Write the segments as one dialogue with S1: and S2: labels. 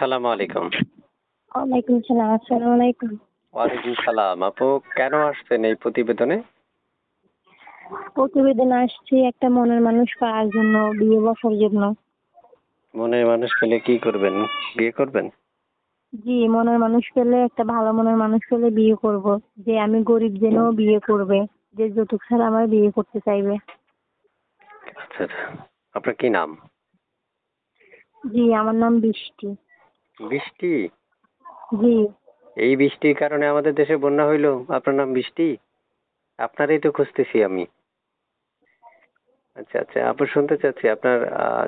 S1: আসসালামু আলাইকুম।
S2: ওয়ালাইকুম সালাম। আসসালামু আলাইকুম।
S1: ওয়ালাইকুম সালাম। আপু কেন আসছেন এই প্রতিবেদনে?
S2: প্রতিবেদন আসছি একটা মনের মানুষ পাওয়ার জন্য, বিয়ে বসার জন্য।
S1: মনের মানুষ পেলে কি করবেন? বিয়ে করবেন?
S2: জি, মনের মানুষ পেলে, একটা ভালো মনের মানুষ পেলে বিয়ে করব। যে আমি গরিব জেনেও বিয়ে করবে, যে যৌতুক ছাড়া আমার বিয়ে করতে চাইবে।
S1: আচ্ছা, আচ্ছা। আপনার কি নাম?
S2: জি, আমার নাম বৃষ্টি।
S1: বৃষ্টি?
S2: জি।
S1: এই বৃষ্টির কারণে আমাদের দেশে বন্যা হইলো? আপনার নাম বৃষ্টি? আপনারই তো খুঁজতেছি আমি। আচ্ছা, আচ্ছা। আপু শুনতে চাচ্ছি আপনার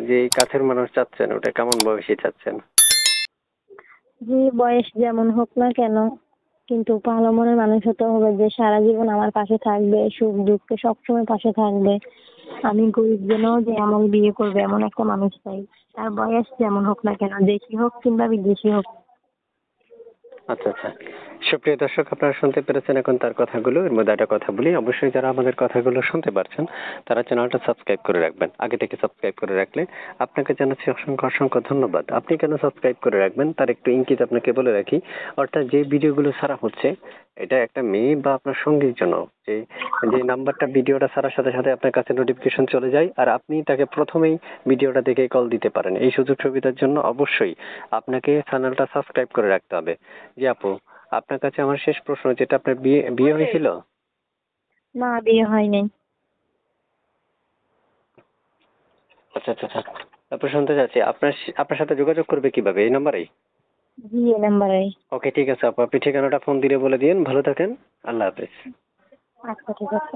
S1: যে কাছের মানুষ চাচ্ছেন ওটা কেমন বয়সী চাচ্ছেন?
S2: জি, বয়স যেমন হোক না কেন, কিন্তু ভালো মনের মানুষ হতে হবে, যে সারা জীবন আমার পাশে থাকবে, সুখ দুঃখে সবসময় পাশে থাকবে। আমি গরিব জেনেও যে আমার বিয়ে করবে এমন একটা মানুষ চাই। তার বয়স যেমন হোক না কেন, দেশি হোক কিংবা বিদেশি হোক।
S1: আচ্ছা, আচ্ছা। সুপ্রিয় দর্শক, আপনারা শুনতে পেরেছেন এখন তার কথাগুলো। এর মধ্যে একটা কথা বলি, অবশ্যই যারা আমাদের কথাগুলো শুনতে পারছেন তারা চ্যানেলটা সাবস্ক্রাইব করে রাখবেন। আগে থেকে সাবস্ক্রাইব করে রাখলে আপনাকে জানাচ্ছি অসংখ্য অসংখ্য ধন্যবাদ। আপনি কেন সাবস্ক্রাইব করে রাখবেন তার একটু ইঙ্গিত আপনাকে বলে রাখি। অর্থাৎ যে ভিডিওগুলো ছাড়া হচ্ছে এটা একটা মেয়ে বা আপনার সঙ্গীর জন্য, যে যে নাম্বারটা ভিডিওটা ছাড়ার সাথে সাথে আপনার কাছে নোটিফিকেশন চলে যায় আর আপনি তাকে প্রথমেই ভিডিওটা দেখে কল দিতে পারেন। এই সুযোগ সুবিধার জন্য অবশ্যই আপনাকে চ্যানেলটা সাবস্ক্রাইব করে রাখতে হবে। জি আপু, আপনার কাছে আমার শেষ প্রশ্ন, যেটা আপনার বিয়ে বিয়ে হয়েছিল?
S2: না, বিয়ে হয় নাই।
S1: আচ্ছা, আচ্ছা, আচ্ছা। তারপর শুনতে চাচ্ছি আপনার আপনার সাথে যোগাযোগ করবে কিভাবে? এই নাম্বারেই?
S2: জি, এ নাম্বারে।
S1: ওকে, ঠিক আছে আপু, আপনি ঠিকানাটা ফোন দিলে বলে দিন। ভালো থাকেন। আল্লাহ হাফেজ।
S2: আচ্ছা, ঠিক আছে।